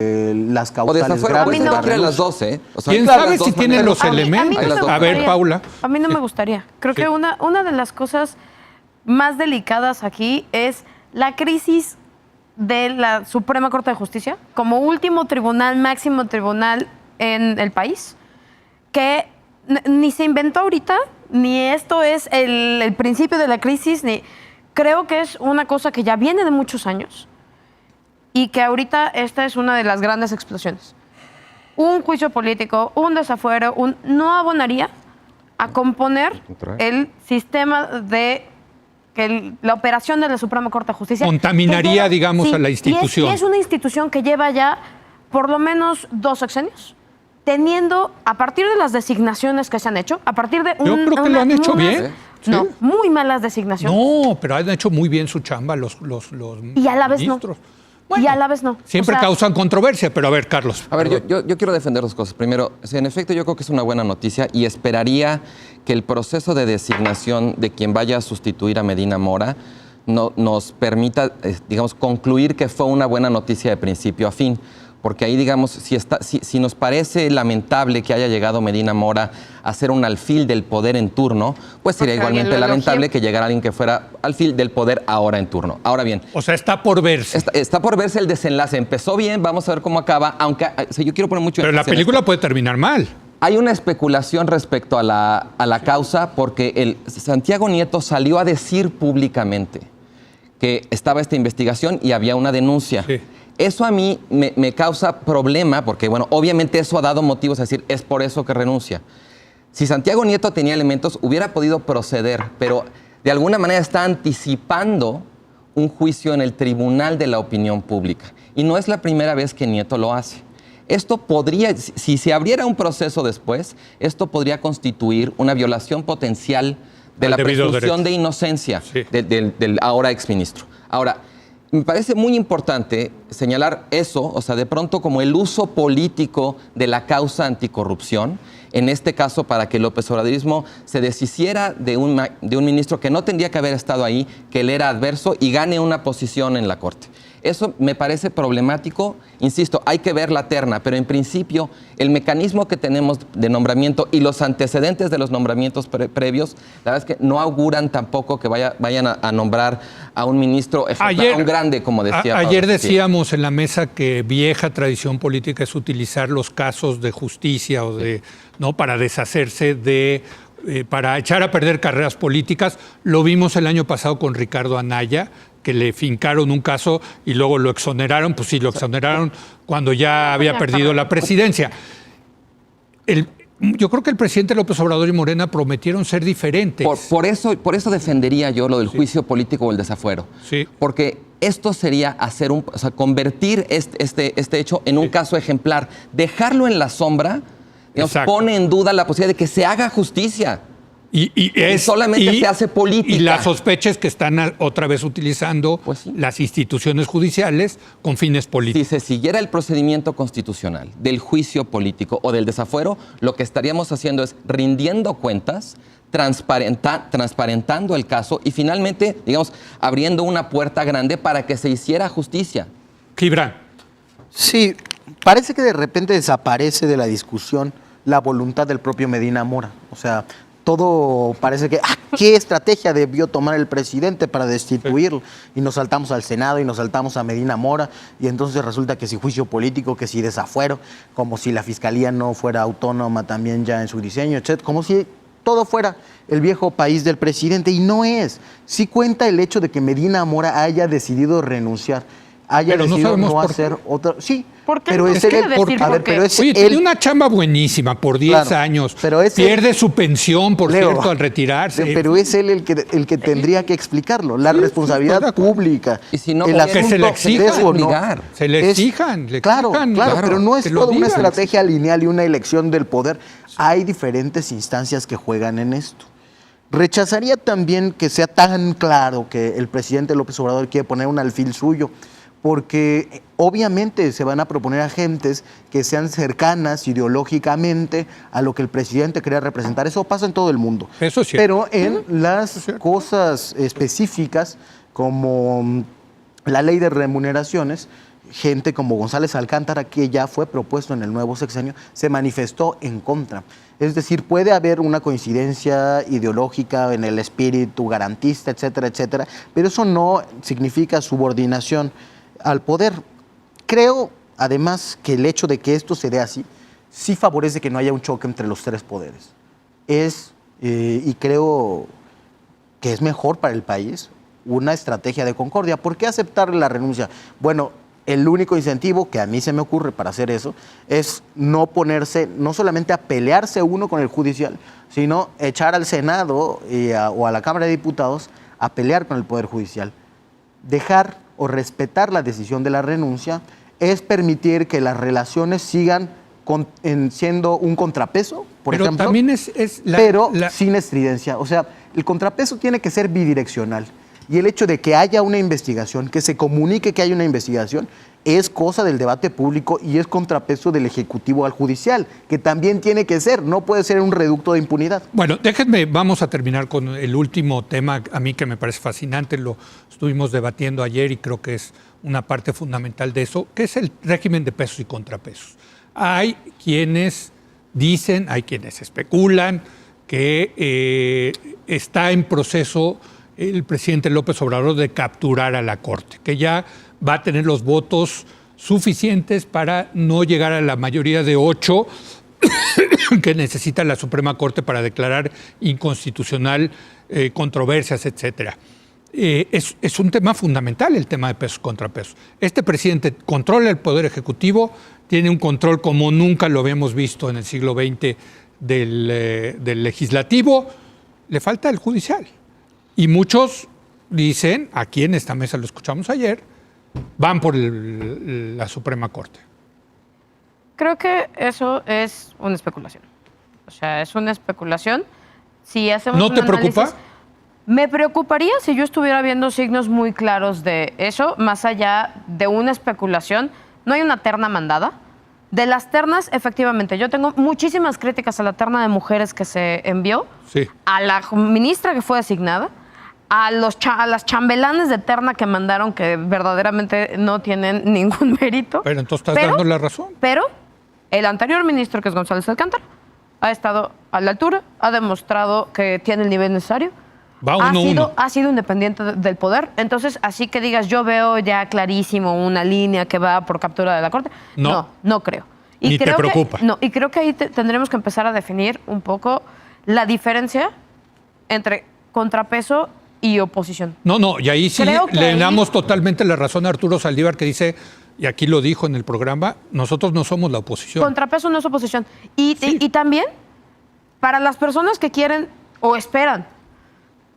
las O causales desafuero, graves. pues, no. cualquiera de las dos, ¿eh? O sea, ¿Quién claro, sabe las dos si tienen maneras. los elementos? no me A ver, gustaría. Paula. A mí no me gustaría. Creo que una de las cosas más delicadas aquí es la crisis de la Suprema Corte de Justicia como último tribunal, máximo tribunal en el país, que ni se inventó ahorita, ni esto es el principio de la crisis, ni creo que es una cosa que ya viene de muchos años y que ahorita esta es una de las grandes explosiones. Un juicio político, un desafuero, no abonaría a componer el sistema de la operación de la Suprema Corte de Justicia. Contaminaría, digamos, a la institución. Y es una institución que lleva ya por lo menos 2 sexenios, teniendo, a partir de las designaciones que se han hecho, a partir de... Yo creo que lo han hecho bien. No, Sí. muy malas designaciones. No, pero han hecho muy bien su chamba los Y a la vez no. ministros. Y a la vez no. Siempre O sea, causan controversia, pero a ver, Carlos. A ver, yo quiero defender 2 cosas. Primero, en efecto, yo creo que es una buena noticia y esperaría que el proceso de designación de quien vaya a sustituir a Medina Mora nos permita, digamos, concluir que fue una buena noticia de principio a fin. Porque ahí, digamos, si nos parece lamentable que haya llegado Medina Mora a ser un alfil del poder en turno, pues sería Porque alguien igualmente lo lamentable elogió. que llegara alguien que fuera alfil del poder ahora en turno. Ahora bien, O sea, está por verse. está por verse el desenlace. Empezó bien, vamos a ver cómo acaba, aunque o sea, yo quiero poner mucho Pero la énfasis en película esto. puede terminar mal. Hay una especulación respecto a la causa porque Santiago Nieto salió a decir públicamente que estaba esta investigación y había una denuncia. Sí. Eso a mí me causa problema porque, bueno, obviamente eso ha dado motivos a decir, es por eso que renuncia. Si Santiago Nieto tenía elementos, hubiera podido proceder, pero de alguna manera está anticipando un juicio en el tribunal de la opinión pública. Y no es la primera vez que Nieto lo hace. Esto podría, si se abriera un proceso después, esto podría constituir una violación potencial de Al la debido presunción derecho. de inocencia Sí. del ahora exministro. Ahora, me parece muy importante señalar eso, o sea, de pronto como el uso político de la causa anticorrupción, en este caso para que López Obradorismo se deshiciera de un ministro que no tendría que haber estado ahí, que le era adverso y gane una posición en la Corte. Eso me parece problemático. Insisto, hay que ver la terna, pero en principio el mecanismo que tenemos de nombramiento y los antecedentes de los nombramientos previos, la verdad es que no auguran tampoco que vayan a nombrar a un ministro, a un grande, como decía. Ayer Pablo. decíamos en la mesa que vieja tradición política es utilizar los casos de justicia o de, ¿no? Para deshacerse de... para echar a perder carreras políticas. Lo vimos el año pasado con Ricardo Anaya, que le fincaron un caso y luego lo exoneraron. Pues sí, lo exoneraron cuando ya había perdido la presidencia. Yo creo que el presidente López Obrador y Morena prometieron ser diferentes. Por eso defendería yo lo del juicio político o el desafuero. Sí. Porque esto sería convertir este hecho en un caso ejemplar. Dejarlo en la sombra, digamos, pone en duda la posibilidad de que se haga justicia. Y solamente se hace política. Y la sospecha es que están otra vez utilizando las instituciones judiciales con fines políticos. Si se siguiera el procedimiento constitucional del juicio político o del desafuero, lo que estaríamos haciendo es rindiendo cuentas, transparentando el caso y finalmente, digamos, abriendo una puerta grande para que se hiciera justicia. Gibran. Sí, parece que de repente desaparece de la discusión la voluntad del propio Medina Mora. O sea, todo parece que, ¿qué estrategia debió tomar el presidente para destituirlo? Y nos saltamos al Senado y nos saltamos a Medina Mora y entonces resulta que si juicio político, que si desafuero, como si la fiscalía no fuera autónoma también ya en su diseño, etc. Como si todo fuera el viejo país del presidente y no es. Sí cuenta el hecho de que Medina Mora haya decidido renunciar, haya decidido no hacer otra... Sí, ¿por qué? pero es él Oye, tiene una chamba buenísima por 10 años. Pero pierde su pensión, por cierto, al retirarse. Pero es él el que tendría que explicarlo. La responsabilidad pública. Y si no, el que se le exijan. Obligar. Se le exijan. Claro, pero no es que lo toda una digan. estrategia lineal y una elección del poder. Hay diferentes instancias que juegan en esto. Rechazaría también que sea tan claro que el presidente López Obrador quiere poner un alfil suyo, porque obviamente se van a proponer agentes que sean cercanas ideológicamente a lo que el presidente quería representar. Eso pasa en todo el mundo. Eso sí. Pero en las cosas específicas, como la ley de remuneraciones, gente como González Alcántara, que ya fue propuesto en el nuevo sexenio, se manifestó en contra. Es decir, puede haber una coincidencia ideológica en el espíritu garantista, etcétera, etcétera, pero eso no significa subordinación al poder. Creo, además, que el hecho de que esto se dé así, sí favorece que no haya un choque entre los tres poderes. Y creo que es mejor para el país una estrategia de concordia. ¿Por qué aceptar la renuncia? Bueno, el único incentivo que a mí se me ocurre para hacer eso es no ponerse, no solamente a pelearse uno con el judicial, sino echar al Senado o a la Cámara de Diputados a pelear con el Poder Judicial. Dejar o respetar la decisión de la renuncia es permitir que las relaciones sigan siendo un contrapeso, por pero ejemplo, también pero sin estridencia. O sea, el contrapeso tiene que ser bidireccional. Y el hecho de que haya una investigación, que se comunique que hay una investigación, es cosa del debate público y es contrapeso del Ejecutivo al Judicial, que también tiene que ser, no puede ser un reducto de impunidad. Bueno, vamos a terminar con el último tema, a mí que me parece fascinante, lo estuvimos debatiendo ayer y creo que es una parte fundamental de eso, que es el régimen de pesos y contrapesos. Hay quienes dicen, hay quienes especulan que está en proceso el presidente López Obrador de capturar a la Corte, que ya va a tener los votos suficientes para no llegar a la mayoría de 8 que necesita la Suprema Corte para declarar inconstitucional controversias, etcétera. Es un tema fundamental el tema de pesos contra pesos. Este presidente controla el Poder Ejecutivo, tiene un control como nunca lo habíamos visto en el siglo XX del Legislativo, le falta el Judicial. Y muchos dicen, aquí en esta mesa lo escuchamos ayer, van por la Suprema Corte. Creo que eso es una especulación. O sea, es una especulación. Si hacemos ¿No te preocupa? análisis, me preocuparía si yo estuviera viendo signos muy claros de eso, más allá de una especulación. No hay una terna mandada. De las ternas, efectivamente, yo tengo muchísimas críticas a la terna de mujeres que se envió, sí, a la ministra que fue designada, a las chambelanes de terna que mandaron, que verdaderamente no tienen ningún mérito. Pero entonces estás dando la razón. Pero el anterior ministro, que es González Alcántara, ha estado a la altura, ha demostrado que tiene el nivel necesario. Ha sido independiente del poder. Entonces, así que digas, yo veo ya clarísimo una línea que va por captura de la Corte. No creo. Y ni creo te preocupa. Y creo que ahí tendremos que empezar a definir un poco la diferencia entre contrapeso y oposición. Y ahí sí le damos totalmente la razón a Arturo Saldívar, que dice, y aquí lo dijo en el programa, nosotros no somos la oposición. Contrapeso no es oposición. Y también, para las personas que quieren o esperan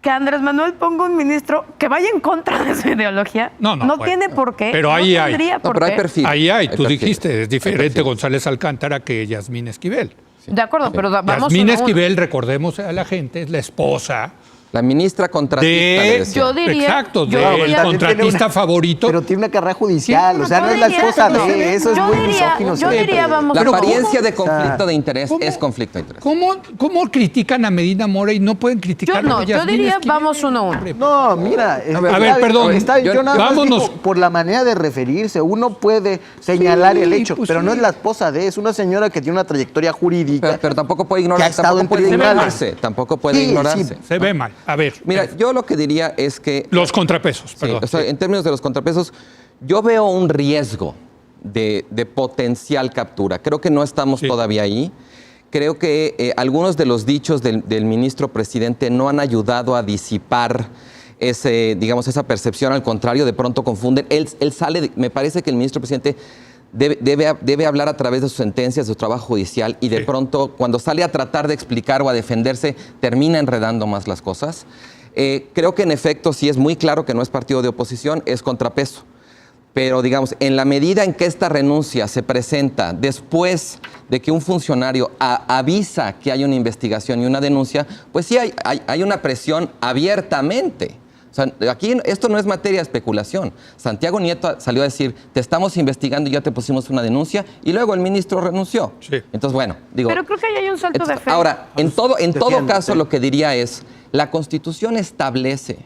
que Andrés Manuel ponga un ministro que vaya en contra de su ideología, no tiene por qué. Pero ahí hay. Pero hay perfil. Ahí hay, tú dijiste, es diferente González Alcántara que Yasmín Esquivel. Sí. De acuerdo, pero vamos Yasmín Esquivel, recordemos a la gente, es la esposa. La ministra contratista. Yo diría. Exacto, el contratista favorito. Pero tiene una carrera judicial, o sea, no es la esposa de. Eso es muy misógino. Yo diría, vamos. La apariencia de conflicto de interés es conflicto de interés. ¿Cómo critican a Medina Mora y no pueden criticar a Yasmín yo diría, Esquivel? Vamos 1-1. No, mira. A ver, perdón. Yo nada más vámonos. digo, por la manera de referirse, uno puede señalar el hecho, pues pero sí. no es la esposa de, es una señora que tiene una trayectoria jurídica. Pero tampoco puede ignorarse. Que ha estado en tribunales. Tampoco puede ignorarse. Se ve mal. A ver. Mira, yo lo que diría es que... Los contrapesos, perdón. Sí, o sea, en términos de los contrapesos, yo veo un riesgo de potencial captura. Creo que no estamos todavía ahí. Creo que algunos de los dichos del ministro presidente no han ayudado a disipar esa percepción. Al contrario, de pronto confunden. Él sale, me parece que el ministro presidente debe hablar a través de sus sentencias, de su trabajo judicial, y de pronto, cuando sale a tratar de explicar o a defenderse, termina enredando más las cosas. Creo que en efecto sí es muy claro que no es partido de oposición, es contrapeso. Pero digamos, en la medida en que esta renuncia se presenta después de que un funcionario avisa que hay una investigación y una denuncia, pues sí hay una presión abiertamente. O sea, aquí esto no es materia de especulación. Santiago Nieto salió a decir, te estamos investigando y ya te pusimos una denuncia, y luego el ministro renunció. Sí. Entonces, bueno, digo... Pero creo que ahí hay un salto de fe. Ahora, en todo caso, lo que diría es, la Constitución establece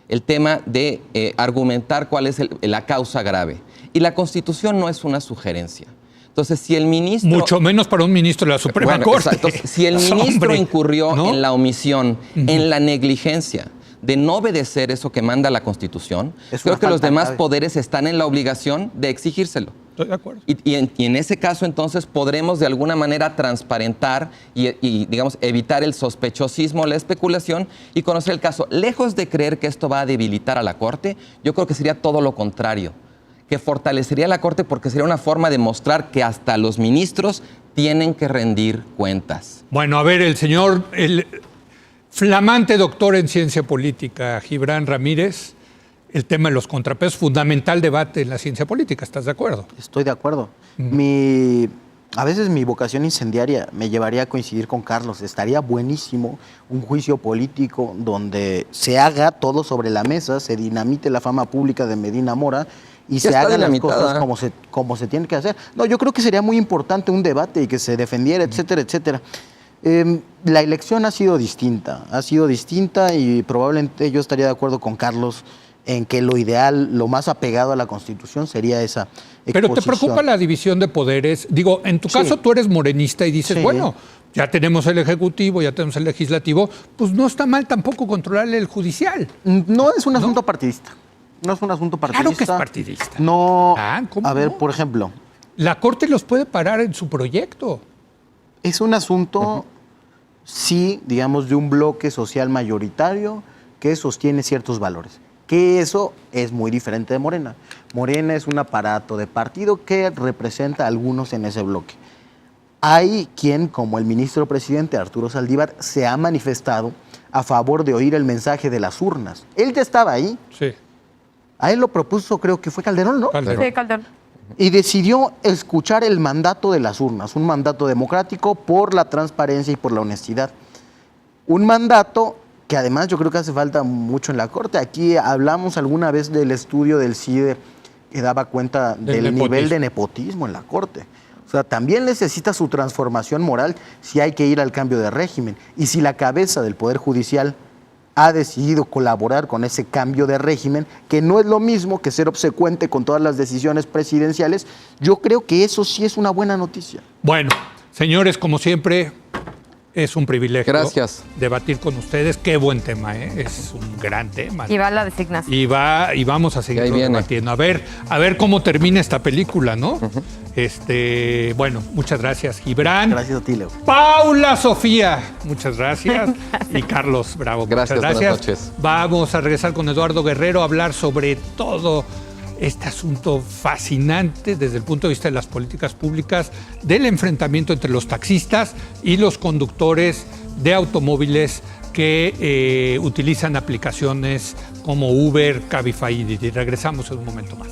el tema de argumentar cuál es la causa grave. Y la Constitución no es una sugerencia. Entonces, si el ministro... Mucho menos para un ministro de la Suprema Corte. Exacto. Si el ministro Hombre, incurrió ¿no? en la omisión, en la negligencia de no obedecer eso que manda la Constitución, Es creo una que los falta demás grave. poderes están en la obligación de exigírselo. Estoy de acuerdo. Y en ese caso, entonces, podremos de alguna manera transparentar y, digamos, evitar el sospechosismo, la especulación y conocer el caso. Lejos de creer que esto va a debilitar a la Corte, yo creo que sería todo lo contrario, que fortalecería a la Corte porque sería una forma de mostrar que hasta los ministros tienen que rendir cuentas. Bueno, a ver, el flamante doctor en ciencia política, Gibran Ramírez, el tema de los contrapesos, fundamental debate en la ciencia política, ¿estás de acuerdo? Estoy de acuerdo. A veces mi vocación incendiaria me llevaría a coincidir con Carlos. Estaría buenísimo un juicio político donde se haga todo sobre la mesa, se dinamite la fama pública de Medina Mora y se está hagan las dinamitada. cosas como se tiene que hacer. No, yo creo que sería muy importante un debate y que se defendiera, etcétera, etcétera. La elección ha sido distinta y probablemente yo estaría de acuerdo con Carlos en que lo ideal, lo más apegado a la Constitución sería esa exposición. Pero ¿te preocupa la división de poderes? Digo, en tu caso tú eres morenista y dices, Sí. bueno, ya tenemos el Ejecutivo, ya tenemos el Legislativo, pues no está mal tampoco controlar el Judicial. No es un asunto partidista. No es un asunto partidista. Claro que es partidista. No. Ah, ¿cómo a ver, no? por ejemplo, La Corte los puede parar en su proyecto. es un asunto, sí, digamos, de un bloque social mayoritario que sostiene ciertos valores. Que eso es muy diferente de Morena. Morena es un aparato de partido que representa a algunos en ese bloque. Hay quien, como el ministro presidente Arturo Saldívar, se ha manifestado a favor de oír el mensaje de las urnas. Él ya estaba ahí. Sí. A él lo propuso, creo que fue Calderón, ¿no? Calderón. Sí, Calderón. Y decidió escuchar el mandato de las urnas, un mandato democrático por la transparencia y por la honestidad. Un mandato que además yo creo que hace falta mucho en la Corte. Aquí hablamos alguna vez del estudio del CIDE que daba cuenta del nepotismo. nivel de nepotismo en la Corte. O sea, también necesita su transformación moral si hay que ir al cambio de régimen. Y si la cabeza del Poder Judicial ha decidido colaborar con ese cambio de régimen, que no es lo mismo que ser obsecuente con todas las decisiones presidenciales, yo creo que eso sí es una buena noticia. Bueno, señores, como siempre, es un privilegio Gracias. debatir con ustedes. Qué buen tema, ¿eh? Es un gran tema. Y va la designación. Y vamos a seguir Y ahí viene. debatiendo. A ver cómo termina esta película, ¿no? Bueno, muchas gracias, Gibran. Gracias a ti, Leo. Paula Sofía, muchas gracias. Y Carlos Bravo, Gracias, muchas buenas gracias. noches. Vamos a regresar con Eduardo Guerrero a hablar sobre todo este asunto fascinante desde el punto de vista de las políticas públicas, del enfrentamiento entre los taxistas y los conductores de automóviles que utilizan aplicaciones como Uber, Cabify y Didi. Regresamos en un momento más.